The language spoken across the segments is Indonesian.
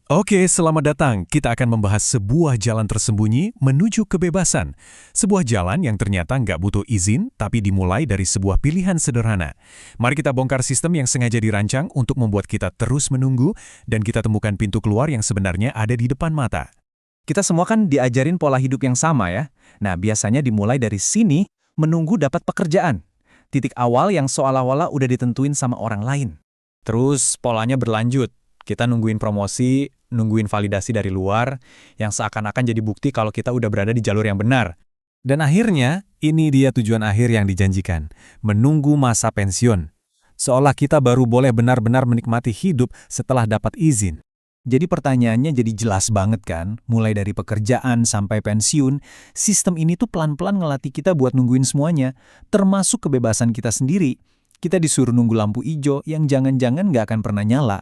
Oke, selamat datang. Kita akan membahas sebuah jalan tersembunyi menuju kebebasan. Sebuah jalan yang ternyata nggak butuh izin, tapi dimulai dari sebuah pilihan sederhana. Mari kita bongkar sistem yang sengaja dirancang untuk membuat kita terus menunggu, dan kita temukan pintu keluar yang sebenarnya ada di depan mata. Kita semua kan diajarin pola hidup yang sama ya. Nah, biasanya dimulai dari sini, menunggu dapat pekerjaan. Titik awal yang seolah-olah udah ditentuin sama orang lain. Terus polanya berlanjut. Kita nungguin promosi, nungguin validasi dari luar, yang seakan-akan jadi bukti kalau kita udah berada di jalur yang benar. Dan akhirnya, ini dia tujuan akhir yang dijanjikan, menunggu masa pensiun. Seolah kita baru boleh benar-benar menikmati hidup setelah dapat izin. Jadi pertanyaannya jadi jelas banget kan, mulai dari pekerjaan sampai pensiun, sistem ini tuh pelan-pelan ngelatih kita buat nungguin semuanya, termasuk kebebasan kita sendiri. Kita disuruh nunggu lampu hijau yang jangan-jangan nggak akan pernah nyala.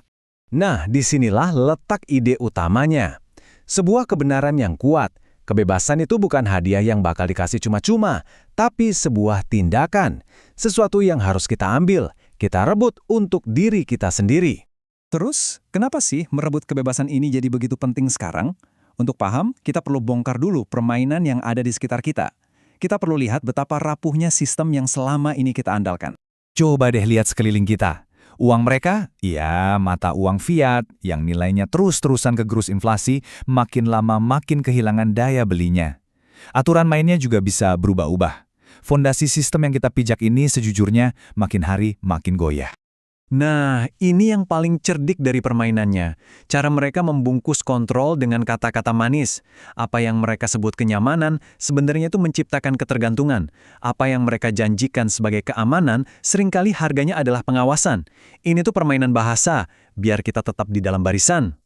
Nah, disinilah letak ide utamanya. Sebuah kebenaran yang kuat, kebebasan itu bukan hadiah yang bakal dikasih cuma-cuma, tapi sebuah tindakan. Sesuatu yang harus kita ambil, kita rebut untuk diri kita sendiri. Terus, kenapa sih merebut kebebasan ini jadi begitu penting sekarang? Untuk paham, kita perlu bongkar dulu permainan yang ada di sekitar kita. Kita perlu lihat betapa rapuhnya sistem yang selama ini kita andalkan. Coba deh lihat sekeliling kita. Uang mereka, ya mata uang fiat yang nilainya terus-terusan kegerus inflasi, makin lama makin kehilangan daya belinya. Aturan mainnya juga bisa berubah-ubah. Fondasi sistem yang kita pijak ini sejujurnya makin hari makin goyah. Nah, ini yang paling cerdik dari permainannya. Cara mereka membungkus kontrol dengan kata-kata manis. Apa yang mereka sebut kenyamanan, sebenarnya itu menciptakan ketergantungan. Apa yang mereka janjikan sebagai keamanan, seringkali harganya adalah pengawasan. Ini tuh permainan bahasa, biar kita tetap di dalam barisan.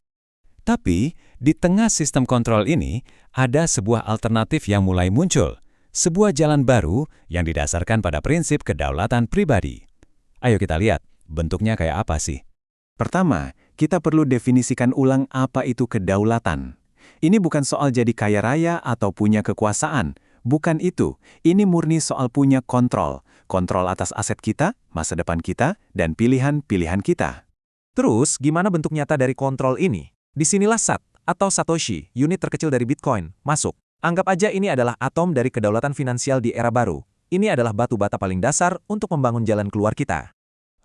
Tapi, di tengah sistem kontrol ini, ada sebuah alternatif yang mulai muncul. Sebuah jalan baru yang didasarkan pada prinsip kedaulatan pribadi. Ayo kita lihat. Bentuknya kayak apa sih? Pertama, kita perlu definisikan ulang apa itu kedaulatan. Ini bukan soal jadi kaya raya atau punya kekuasaan. Bukan itu. Ini murni soal punya kontrol. Kontrol atas aset kita, masa depan kita, dan pilihan-pilihan kita. Terus, gimana bentuk nyata dari kontrol ini? Disinilah SAT atau Satoshi, unit terkecil dari Bitcoin, masuk. Anggap aja ini adalah atom dari kedaulatan finansial di era baru. Ini adalah batu bata paling dasar untuk membangun jalan keluar kita.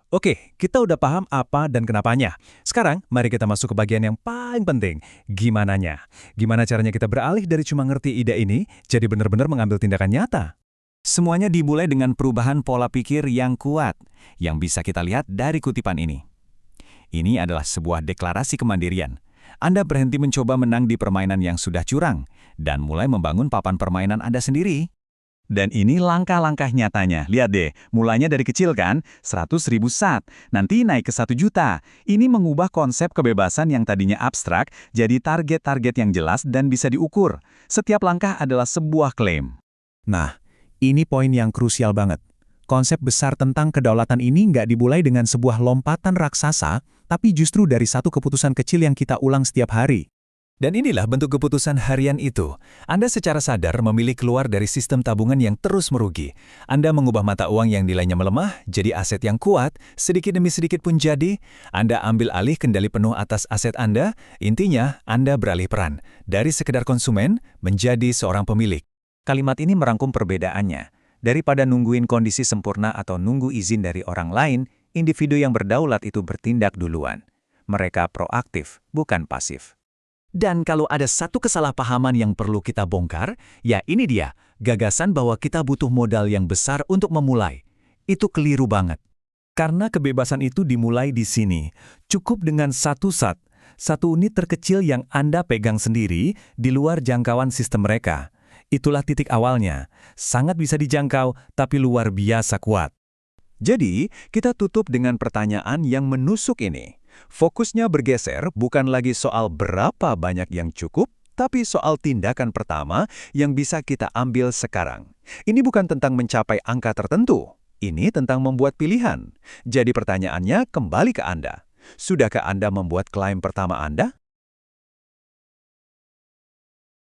Oke, kita udah paham apa dan kenapanya. Sekarang, mari kita masuk ke bagian yang paling penting. Gimananya? Gimana caranya kita beralih dari cuma ngerti ide ini, jadi benar-benar mengambil tindakan nyata? Semuanya dimulai dengan perubahan pola pikir yang kuat, yang bisa kita lihat dari kutipan ini. Ini adalah sebuah deklarasi kemandirian. Anda berhenti mencoba menang di permainan yang sudah curang, dan mulai membangun papan permainan Anda sendiri. Dan ini langkah-langkah nyatanya. Lihat deh, mulanya dari kecil kan, 100.000 SAT, nanti naik ke 1 juta. Ini mengubah konsep kebebasan yang tadinya abstrak jadi target-target yang jelas dan bisa diukur. Setiap langkah adalah sebuah klaim. Nah, ini poin yang krusial banget. Konsep besar tentang kedaulatan ini nggak dimulai dengan sebuah lompatan raksasa, tapi justru dari satu keputusan kecil yang kita ulang setiap hari. Dan inilah bentuk keputusan harian itu. Anda secara sadar memilih keluar dari sistem tabungan yang terus merugi. Anda mengubah mata uang yang nilainya melemah jadi aset yang kuat, sedikit demi sedikit pun jadi. Anda ambil alih kendali penuh atas aset Anda. Intinya, Anda beralih peran. Dari sekedar konsumen, menjadi seorang pemilik. Kalimat ini merangkum perbedaannya. Daripada nungguin kondisi sempurna atau nunggu izin dari orang lain, individu yang berdaulat itu bertindak duluan. Mereka proaktif, bukan pasif. Dan kalau ada satu kesalahpahaman yang perlu kita bongkar, ya ini dia, gagasan bahwa kita butuh modal yang besar untuk memulai. Itu keliru banget. Karena kebebasan itu dimulai di sini. Cukup dengan satu SAT, satu unit terkecil yang Anda pegang sendiri di luar jangkauan sistem mereka. Itulah titik awalnya. Sangat bisa dijangkau, tapi luar biasa kuat. Jadi, kita tutup dengan pertanyaan yang menusuk ini. Fokusnya bergeser bukan lagi soal berapa banyak yang cukup, tapi soal tindakan pertama yang bisa kita ambil sekarang. Ini bukan tentang mencapai angka tertentu, ini tentang membuat pilihan. Jadi pertanyaannya kembali ke Anda. Sudahkah Anda membuat klaim pertama Anda?